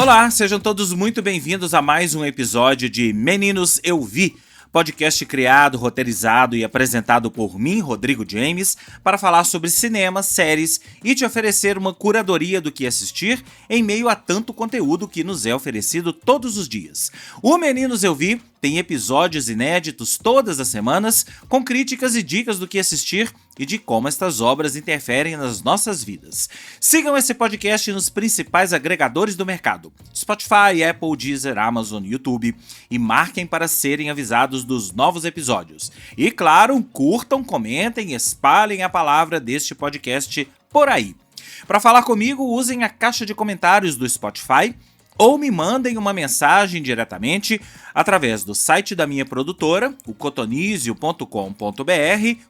Olá, sejam todos muito bem-vindos a mais um episódio de Meninos Eu Vi, podcast criado, roteirizado e apresentado por mim, Rodrigo James, para falar sobre cinema, séries e te oferecer uma curadoria do que assistir em meio a tanto conteúdo que nos é oferecido todos os dias. O Meninos Eu Vi tem episódios inéditos todas as semanas, com críticas e dicas do que assistir e de como estas obras interferem nas nossas vidas. Sigam esse podcast nos principais agregadores do mercado: Spotify, Apple, Deezer, Amazon, YouTube, e marquem para serem avisados dos novos episódios. E claro, curtam, comentem, espalhem a palavra deste podcast por aí. Para falar comigo, usem a caixa de comentários do Spotify ou me mandem uma mensagem diretamente através do site da minha produtora, o cotonizio.com.br,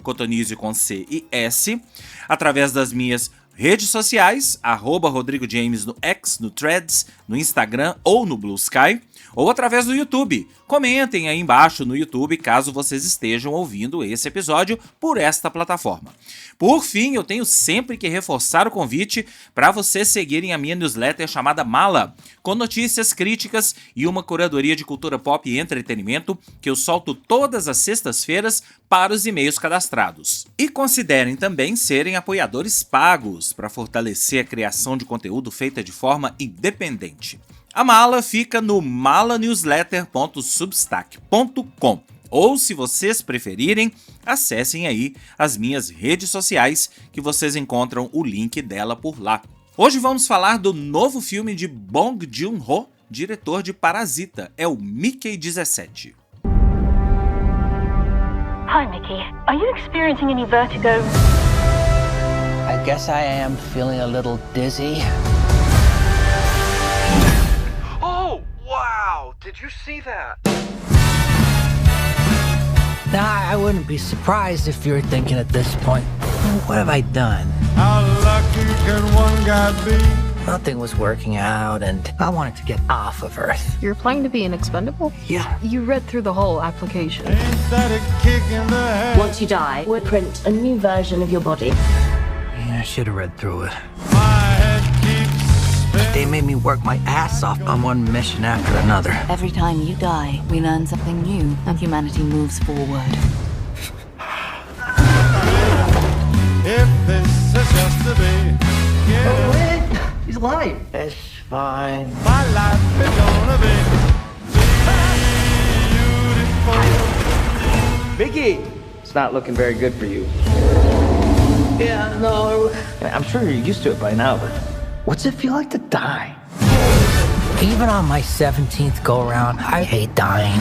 cotonizio com C e S, através das minhas redes sociais, @Rodrigo James no X, no Threads, no Instagram ou no Blue Sky, ou através do YouTube. Comentem aí embaixo no YouTube caso vocês estejam ouvindo esse episódio por esta plataforma. Por fim, eu tenho sempre que reforçar o convite para vocês seguirem a minha newsletter chamada Mala, com notícias, críticas e uma curadoria de cultura pop e entretenimento que eu solto todas as sextas-feiras para os e-mails cadastrados. E considerem também serem apoiadores pagos para fortalecer a criação de conteúdo feita de forma independente. A Mala fica no malanewsletter.substack.com. Ou, se vocês preferirem, acessem aí as minhas redes sociais que vocês encontram o link dela por lá. Hoje vamos falar do novo filme de Bong Joon-ho, diretor de Parasita, é o Mickey 17. Hi, Mickey. Are you experiencing any vertigo? I guess I am feeling a little dizzy. Oh, wow! Did you see that? Now, I wouldn't be surprised if you're thinking at this point, what have I done? How lucky can one guy be? Nothing was working out, and I wanted to get off of Earth. You're applying to be an expendable? Yeah. You read through the whole application. Ain't that a kick in the head? Once you die, we'll print a new version of your body. Yeah, I should have read through it. My head keeps spinning. They made me work my ass off on one mission after another. Every time you die, we learn something new, and humanity moves forward. If this is just to be, yeah, He's alive. It's fine. my life is gonna be beautiful. Mickey, it's not looking very good for you. Yeah, no. I'm sure you're used to it by now, but What's it feel like to die? Even on my 17th go-around, I hate dying.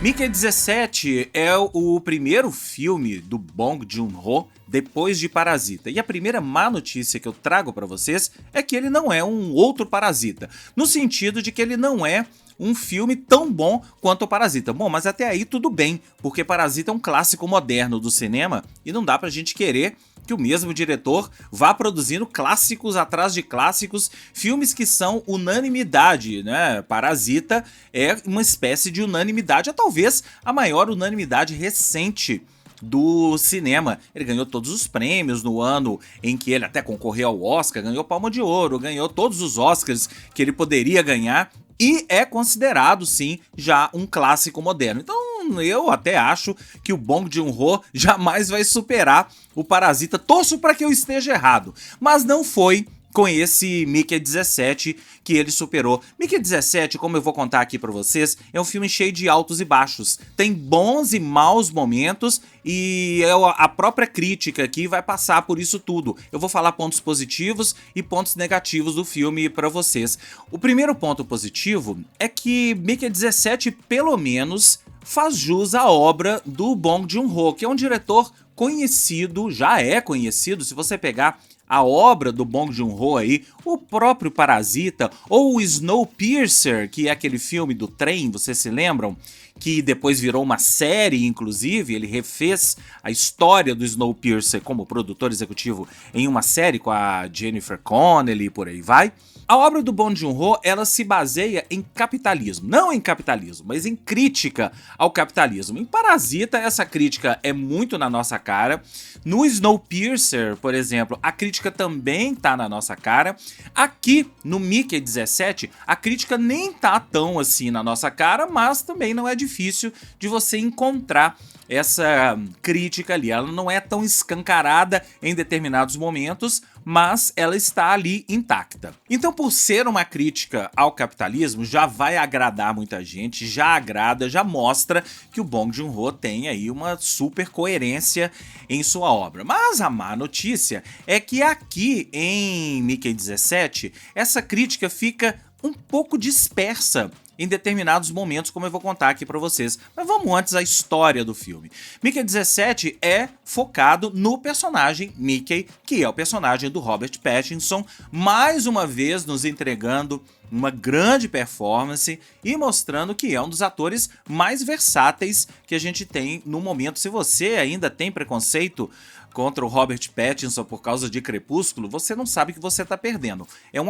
Mickey 17 é o primeiro filme do Bong Joon-ho depois de Parasita. E a primeira má notícia que eu trago para vocês é que ele não é um outro Parasita, no sentido de que ele não é um filme tão bom quanto o Parasita. Bom, mas até aí tudo bem, porque Parasita é um clássico moderno do cinema e não dá pra gente querer que o mesmo diretor vá produzindo clássicos atrás de clássicos, filmes que são unanimidade, né? Parasita é uma espécie de unanimidade, é talvez a maior unanimidade recente do cinema. Ele ganhou todos os prêmios no ano em que ele até concorreu ao Oscar, ganhou Palma de Ouro, ganhou todos os Oscars que ele poderia ganhar e é considerado, sim, já um clássico moderno. Então eu até acho que o Bong Joon-ho jamais vai superar o Parasita. Torço para que eu esteja errado, mas não foi com esse Mickey 17 que ele superou. Mickey 17, como eu vou contar aqui pra vocês, é um filme cheio de altos e baixos. Tem bons e maus momentos e a própria crítica aqui vai passar por isso tudo. Eu vou falar pontos positivos e pontos negativos do filme pra vocês. O primeiro ponto positivo é que Mickey 17, pelo menos, faz jus à obra do Bong Joon-ho, que é um diretor conhecido, já é conhecido, se você pegar a obra do Bong Joon-ho aí, o próprio Parasita, ou o Snowpiercer, que é aquele filme do trem, vocês se lembram? Que depois virou uma série, inclusive, ele refez a história do Snowpiercer como produtor executivo em uma série com a Jennifer Connelly e por aí vai. A obra do Bong Joon-ho, ela se baseia em capitalismo, não em capitalismo, mas em crítica ao capitalismo. Em Parasita, essa crítica é muito na nossa cara. No Snowpiercer, por exemplo, a crítica também tá na nossa cara. Aqui, no Mickey 17, a crítica nem tá tão assim na nossa cara, mas também não é difícil de você encontrar essa crítica ali. Ela não é tão escancarada em determinados momentos, mas ela está ali intacta. Então, por ser uma crítica ao capitalismo, já vai agradar muita gente, já agrada, já mostra que o Bong Joon-ho tem aí uma super coerência em sua obra. Mas a má notícia é que aqui em Mickey 17, essa crítica fica um pouco dispersa em determinados momentos, como eu vou contar aqui pra vocês. Mas vamos antes à história do filme. Mickey 17 é focado no personagem Mickey, que é o personagem do Robert Pattinson, mais uma vez nos entregando uma grande performance e mostrando que é um dos atores mais versáteis que a gente tem no momento. Se você ainda tem preconceito contra o Robert Pattinson por causa de Crepúsculo, você não sabe que você tá perdendo. É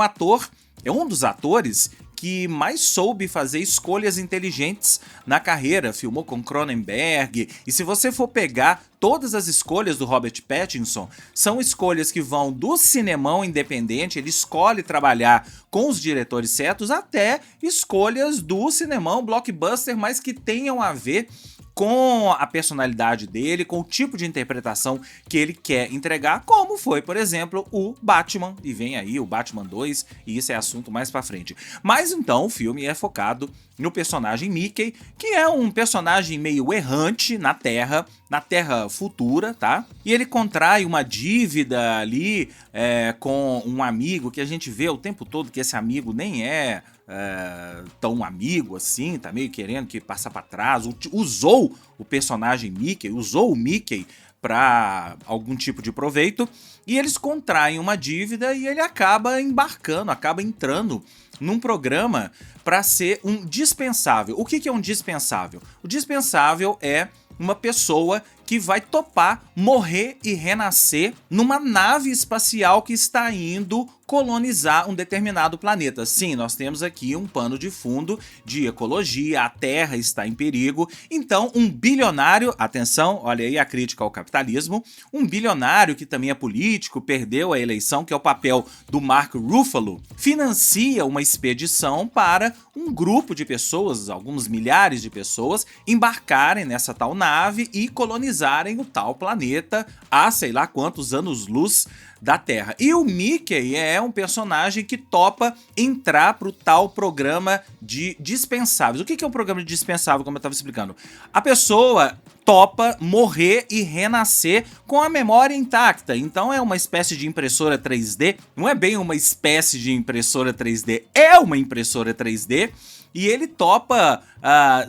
um dos atores que mais soube fazer escolhas inteligentes na carreira, filmou com Cronenberg, e se você for pegar todas as escolhas do Robert Pattinson, são escolhas que vão do cinemão independente, ele escolhe trabalhar com os diretores certos, até escolhas do cinemão blockbuster, mas que tenham a ver com a personalidade dele, com o tipo de interpretação que ele quer entregar, como foi, por exemplo, o Batman, e vem aí o Batman 2, e isso é assunto mais pra frente. Mas então o filme é focado no personagem Mickey, que é um personagem meio errante na Terra futura, tá? E ele contrai uma dívida ali com um amigo, que a gente vê o tempo todo que esse amigo nem é tão amigo assim, tá meio querendo que passar pra trás, usou o personagem Mickey, usou o Mickey para algum tipo de proveito, e eles contraem uma dívida e ele acaba entrando num programa para ser um dispensável. O que é um dispensável? O dispensável é uma pessoa que vai topar morrer e renascer numa nave espacial que está indo colonizar um determinado planeta. Sim, nós temos aqui um pano de fundo de ecologia, a Terra está em perigo, então um bilionário, atenção, olha aí a crítica ao capitalismo, um bilionário que também é político, perdeu a eleição, que é o papel do Mark Ruffalo, financia uma expedição para um grupo de pessoas, alguns milhares de pessoas, embarcarem nessa tal nave e colonizarem o tal planeta a sei lá quantos anos-luz da Terra. E o Mickey é um personagem que topa entrar pro tal programa de dispensáveis. O que é um programa de dispensável, como eu estava explicando? A pessoa topa morrer e renascer com a memória intacta. Então é uma espécie de impressora 3D. Não é bem uma espécie de impressora 3D, é uma impressora 3D. E ele topa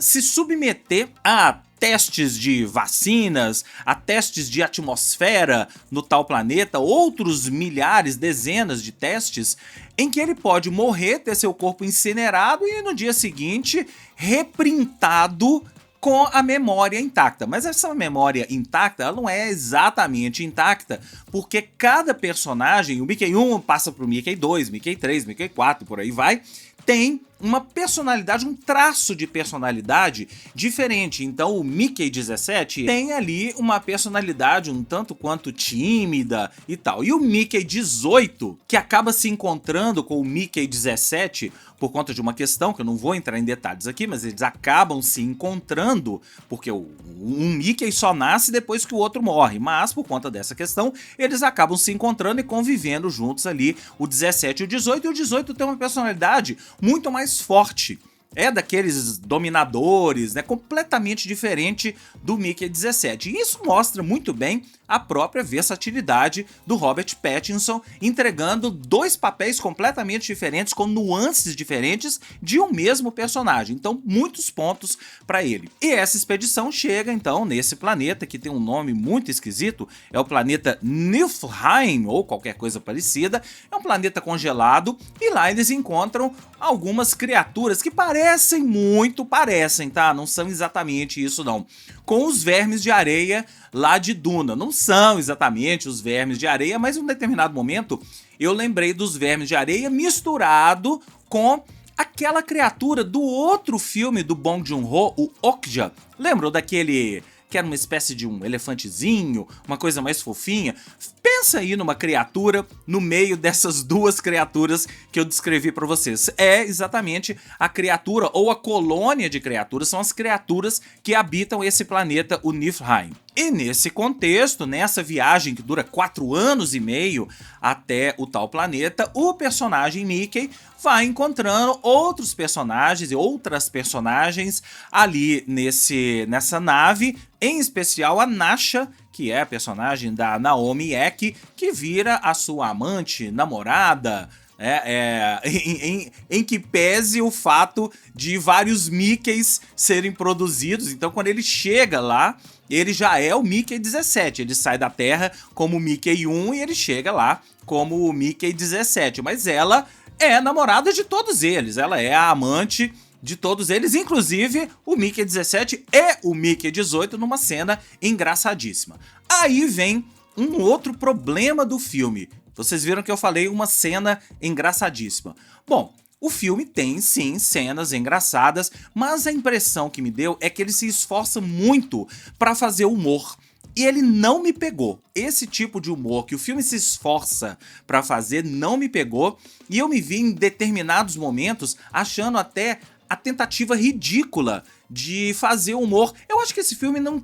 se submeter a testes de vacinas, a testes de atmosfera no tal planeta, outros milhares, dezenas de testes, em que ele pode morrer, ter seu corpo incinerado e no dia seguinte reprintado com a memória intacta. Mas essa memória intacta, ela não é exatamente intacta, porque cada personagem, o Mickey 1 passa pro Mickey 2, Mickey 3, Mickey 4, por aí vai, tem uma personalidade, um traço de personalidade diferente. Então o Mickey 17 tem ali uma personalidade um tanto quanto tímida e tal. E o Mickey 18, que acaba se encontrando com o Mickey 17 por conta de uma questão que eu não vou entrar em detalhes aqui, mas eles acabam se encontrando, porque um Mickey só nasce depois que o outro morre, mas por conta dessa questão, eles acabam se encontrando e convivendo juntos ali, o 17 e o 18, e o 18 tem uma personalidade muito mais forte. É daqueles dominadores, né, completamente diferente do Mickey 17. E isso mostra muito bem a própria versatilidade do Robert Pattinson, entregando dois papéis completamente diferentes, com nuances diferentes de um mesmo personagem. Então, muitos pontos para ele. E essa expedição chega, então, nesse planeta, que tem um nome muito esquisito, é o planeta Niflheim, ou qualquer coisa parecida. É um planeta congelado, e lá eles encontram algumas criaturas que parecem parecem muito, tá? Não são exatamente isso, não. Com os vermes de areia lá de Duna. Não são exatamente os vermes de areia, mas em um determinado momento eu lembrei dos vermes de areia misturado com aquela criatura do outro filme do Bong Joon-ho, o Okja. Lembram daquele que era uma espécie de um elefantezinho, uma coisa mais fofinha? Pensa aí numa criatura no meio dessas duas criaturas que eu descrevi pra vocês. É exatamente a criatura ou a colônia de criaturas, são as criaturas que habitam esse planeta, o Niflheim. E nesse contexto, nessa viagem que dura 4 anos e meio até o tal planeta, o personagem Mickey vai encontrando outros personagens e outras personagens ali nessa nave, em especial a Nasha, que é a personagem da Naomi Eck, que vira a sua amante, namorada, em que pese o fato de vários Mickeys serem produzidos. Então quando ele chega lá, ele já é o Mickey 17, ele sai da Terra como Mickey 1 e ele chega lá como o Mickey 17, mas ela é namorada de todos eles, ela é a amante de todos eles, inclusive o Mickey 17 é o Mickey 18 numa cena engraçadíssima. Aí vem um outro problema do filme. Vocês viram que eu falei uma cena engraçadíssima. Bom, o filme tem sim cenas engraçadas, mas a impressão que me deu é que ele se esforça muito para fazer humor. E ele não me pegou. Esse tipo de humor que o filme se esforça pra fazer não me pegou. E eu me vi em determinados momentos achando até a tentativa ridícula de fazer humor. Eu acho que esse filme não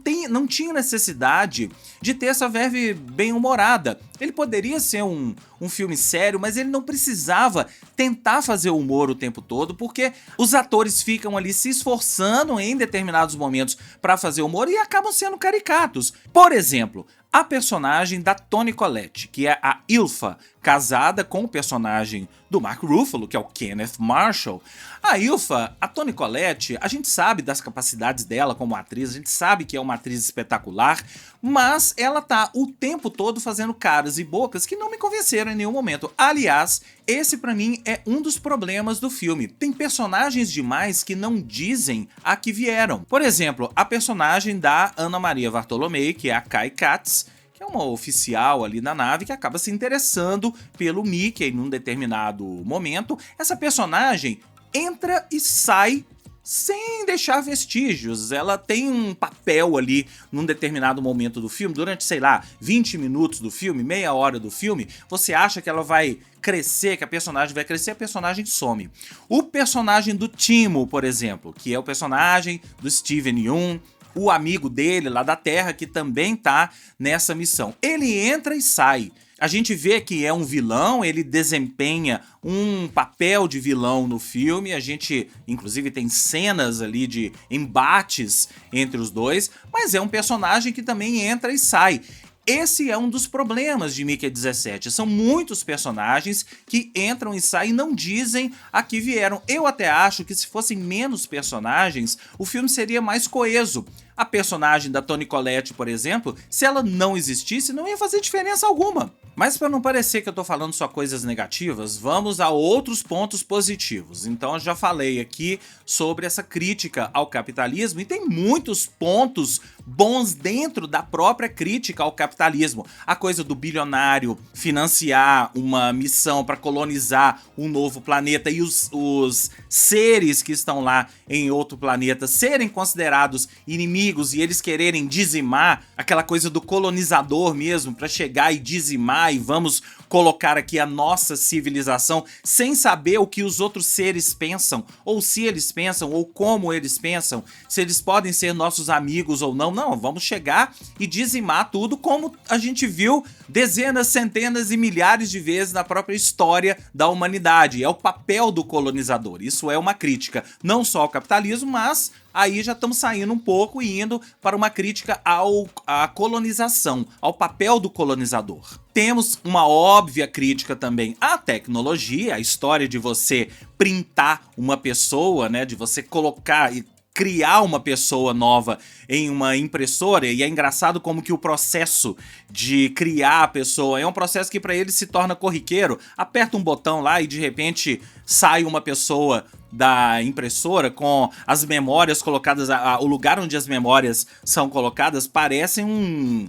tinha necessidade de ter essa verve bem humorada. Ele poderia ser um filme sério, mas ele não precisava tentar fazer humor o tempo todo, porque os atores ficam ali se esforçando em determinados momentos para fazer humor e acabam sendo caricatos. Por exemplo, a personagem da Toni Collette, que é a Ilfa, casada com o personagem do Mark Ruffalo, que é o Kenneth Marshall. A Ilfa, a Toni Collette, a gente sabe das capacidades dela como atriz, a gente sabe que é uma atriz espetacular, mas ela tá o tempo todo fazendo caras e bocas que não me convenceram em nenhum momento. Aliás, esse pra mim é um dos problemas do filme. Tem personagens demais que não dizem a que vieram. Por exemplo, a personagem da Ana Maria Bartolomei, que é a Kai Katz, que é uma oficial ali na nave que acaba se interessando pelo Mickey num determinado momento. Essa personagem entra e sai sem deixar vestígios. Ela tem um papel ali num determinado momento do filme, durante, sei lá, 20 minutos do filme, meia hora do filme, você acha que ela vai crescer, que a personagem vai crescer, a personagem some. O personagem do Timo, por exemplo, que é o personagem do Steven Yeun, o amigo dele lá da Terra, que também tá nessa missão. Ele entra e sai. A gente vê que é um vilão, ele desempenha um papel de vilão no filme, a gente inclusive tem cenas ali de embates entre os dois, mas é um personagem que também entra e sai. Esse é um dos problemas de Mickey 17, são muitos personagens que entram e saem e não dizem a que vieram. Eu até acho que se fossem menos personagens, o filme seria mais coeso. A personagem da Toni Collette, por exemplo, se ela não existisse, não ia fazer diferença alguma. Mas para não parecer que eu tô falando só coisas negativas, vamos a outros pontos positivos. Então eu já falei aqui sobre essa crítica ao capitalismo e tem muitos pontos bons dentro da própria crítica ao capitalismo. A coisa do bilionário financiar uma missão para colonizar um novo planeta e os seres que estão lá em outro planeta serem considerados inimigos e eles quererem dizimar, aquela coisa do colonizador mesmo, para chegar e dizimar e vamos colocar aqui a nossa civilização sem saber o que os outros seres pensam, ou se eles pensam, ou como eles pensam, se eles podem ser nossos amigos ou não. Não, vamos chegar e dizimar tudo, como a gente viu dezenas, centenas e milhares de vezes na própria história da humanidade. É o papel do colonizador. Isso é uma crítica não só ao capitalismo, mas aí já estamos saindo um pouco e indo para uma crítica à colonização, ao papel do colonizador. Temos uma óbvia crítica também à tecnologia, a história de você printar uma pessoa, né, de você colocar e criar uma pessoa nova em uma impressora, e é engraçado como que o processo de criar a pessoa é um processo que para ele se torna corriqueiro. Aperta um botão lá e de repente sai uma pessoa da impressora com as memórias colocadas, o lugar onde as memórias são colocadas parece um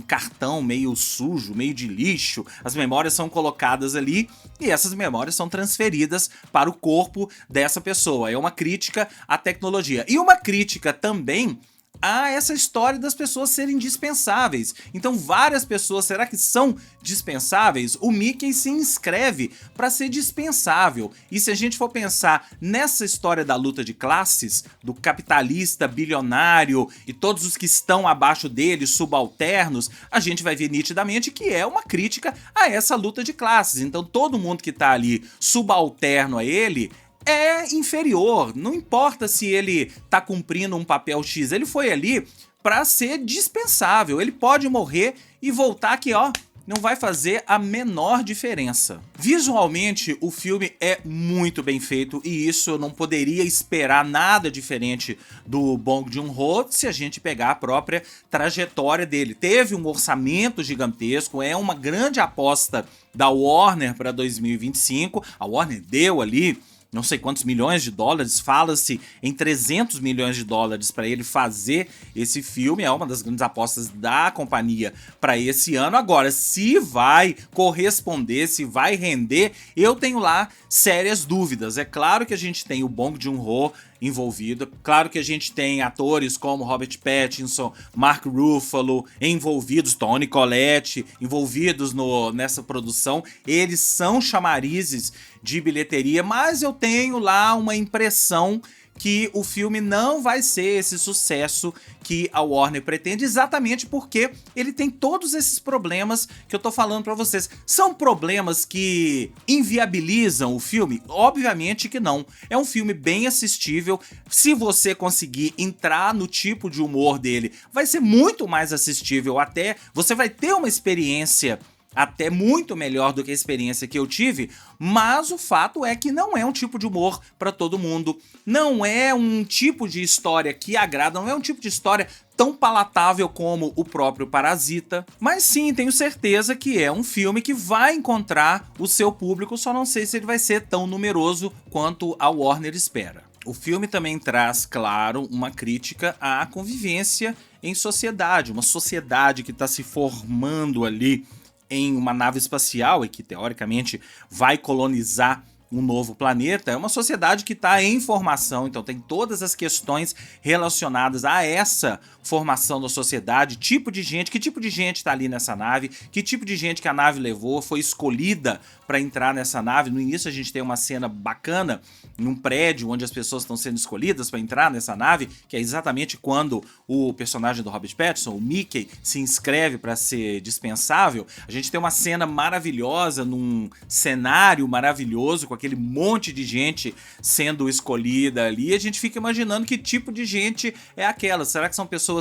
cartão meio sujo, meio de lixo. As memórias são colocadas ali e essas memórias são transferidas para o corpo dessa pessoa. É uma crítica à tecnologia. E uma crítica também a essa história das pessoas serem dispensáveis. Então várias pessoas, será que são dispensáveis? O Mickey se inscreve para ser dispensável. E se a gente for pensar nessa história da luta de classes, do capitalista bilionário e todos os que estão abaixo dele, subalternos, a gente vai ver nitidamente que é uma crítica a essa luta de classes. Então todo mundo que tá ali subalterno a ele é inferior, não importa se ele tá cumprindo um papel X, ele foi ali para ser dispensável, ele pode morrer e voltar aqui, ó, não vai fazer a menor diferença. Visualmente, o filme é muito bem feito e isso eu não poderia esperar nada diferente do Bong Joon-ho se a gente pegar a própria trajetória dele. Teve um orçamento gigantesco, é uma grande aposta da Warner para 2025, a Warner deu ali não sei quantos milhões de dólares, fala-se em 300 milhões de dólares para ele fazer esse filme, é uma das grandes apostas da companhia para esse ano. Agora, se vai corresponder, se vai render, eu tenho lá sérias dúvidas. É claro que a gente tem o Bong Joon-ho envolvido, claro que a gente tem atores como Robert Pattinson, Mark Ruffalo envolvidos, Toni Collette envolvidos nessa produção, eles são chamarizes de bilheteria, mas eu tenho lá uma impressão que o filme não vai ser esse sucesso que a Warner pretende, exatamente porque ele tem todos esses problemas que eu tô falando pra vocês. São problemas que inviabilizam o filme? Obviamente que não. É um filme bem assistível. Se você conseguir entrar no tipo de humor dele, vai ser muito mais assistível, até você vai ter uma experiência até muito melhor do que a experiência que eu tive, mas o fato é que não é um tipo de humor para todo mundo, não é um tipo de história que agrada, não é um tipo de história tão palatável como o próprio Parasita, mas sim, tenho certeza que é um filme que vai encontrar o seu público, só não sei se ele vai ser tão numeroso quanto a Warner espera. O filme também traz, claro, uma crítica à convivência em sociedade, uma sociedade que está se formando ali em uma nave espacial e que teoricamente vai colonizar um novo planeta. É uma sociedade que está em formação, então tem todas as questões relacionadas a essa formação da sociedade, tipo de gente, que tipo de gente está ali nessa nave, que tipo de gente que a nave levou, foi escolhida para entrar nessa nave. No início a gente tem uma cena bacana num prédio onde as pessoas estão sendo escolhidas para entrar nessa nave, que é exatamente quando o personagem do Robert Pattinson, o Mickey, se inscreve para ser dispensável. A gente tem uma cena maravilhosa num cenário maravilhoso com aquele monte de gente sendo escolhida ali, e a gente fica imaginando que tipo de gente é aquela. Será que são pessoas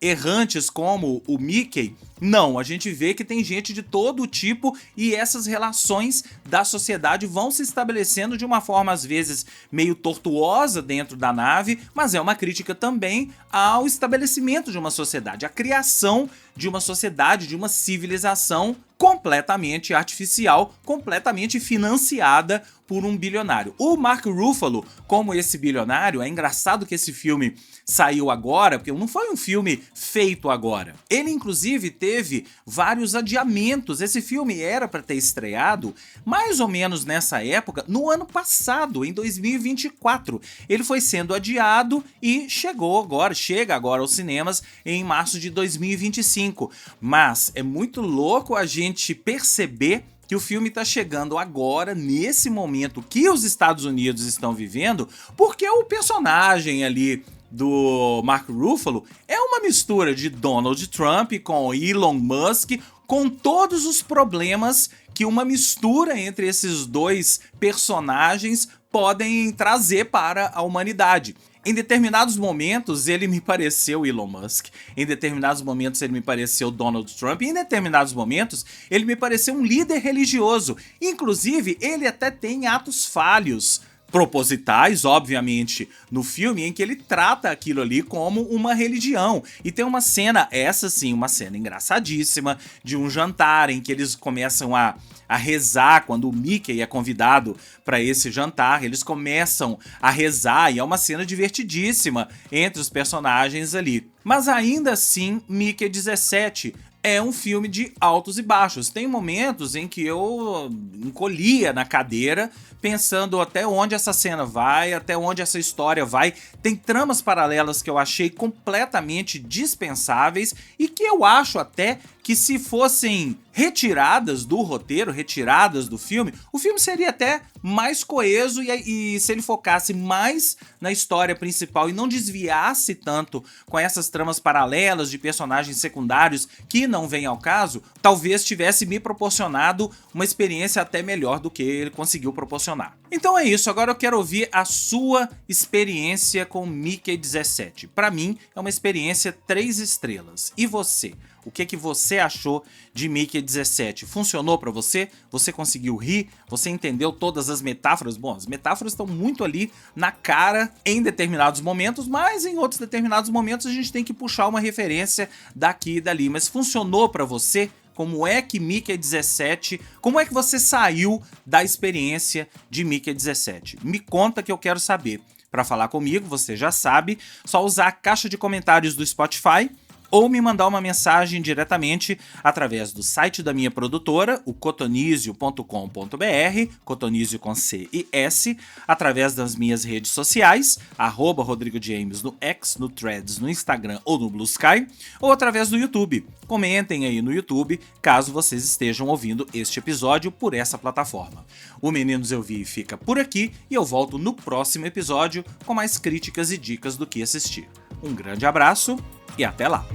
errantes como o Mickey? Não, a gente vê que tem gente de todo tipo e essas relações da sociedade vão se estabelecendo de uma forma às vezes meio tortuosa dentro da nave, mas é uma crítica também ao estabelecimento de uma sociedade, a criação de uma sociedade, de uma civilização completamente artificial, completamente financiada por um bilionário. O Mark Ruffalo, como esse bilionário, é engraçado que esse filme saiu agora, porque não foi um filme feito agora. Ele, inclusive, teve vários adiamentos. Esse filme era para ter estreado mais ou menos nessa época, no ano passado, em 2024. Ele foi sendo adiado e chega agora aos cinemas em março de 2025. Mas é muito louco a gente perceber que o filme está chegando agora, nesse momento que os Estados Unidos estão vivendo, porque o personagem ali do Mark Ruffalo é uma mistura de Donald Trump com Elon Musk, com todos os problemas que uma mistura entre esses dois personagens podem trazer para a humanidade. Em determinados momentos ele me pareceu Elon Musk, em determinados momentos ele me pareceu Donald Trump, e em determinados momentos ele me pareceu um líder religioso. Inclusive, ele até tem atos falhos propositais, obviamente, no filme, em que ele trata aquilo ali como uma religião. E tem uma cena, essa sim, uma cena engraçadíssima, de um jantar em que eles começam a rezar. Quando o Mickey é convidado para esse jantar, eles começam a rezar e é uma cena divertidíssima entre os personagens ali. Mas ainda assim, Mickey 17 é um filme de altos e baixos. Tem momentos em que eu encolhia na cadeira, pensando até onde essa cena vai, até onde essa história vai. Tem tramas paralelas que eu achei completamente dispensáveis e que eu acho até que, se fossem retiradas do roteiro, retiradas do filme, o filme seria até mais coeso e se ele focasse mais na história principal e não desviasse tanto com essas tramas paralelas de personagens secundários que não vêm ao caso, talvez tivesse me proporcionado uma experiência até melhor do que ele conseguiu proporcionar. Então é isso, agora eu quero ouvir a sua experiência com Mickey 17. Para mim é uma experiência 3 estrelas. E você? O que você achou de Mickey 17? Funcionou pra você? Você conseguiu rir? Você entendeu todas as metáforas? Bom, as metáforas estão muito ali na cara em determinados momentos, mas em outros determinados momentos a gente tem que puxar uma referência daqui e dali. Mas funcionou pra você? Como é que Mickey 17, como é que você saiu da experiência de Mickey 17? Me conta que eu quero saber. Para falar comigo, você já sabe, só usar a caixa de comentários do Spotify ou me mandar uma mensagem diretamente através do site da minha produtora, o cotonizio.com.br, cotonizio com C e S, através das minhas redes sociais, @RodrigoJames no X, no Threads, no Instagram ou no Blue Sky, ou através do YouTube. Comentem aí no YouTube, caso vocês estejam ouvindo este episódio por essa plataforma. O Meninos Eu Vi fica por aqui e eu volto no próximo episódio com mais críticas e dicas do que assistir. Um grande abraço e até lá!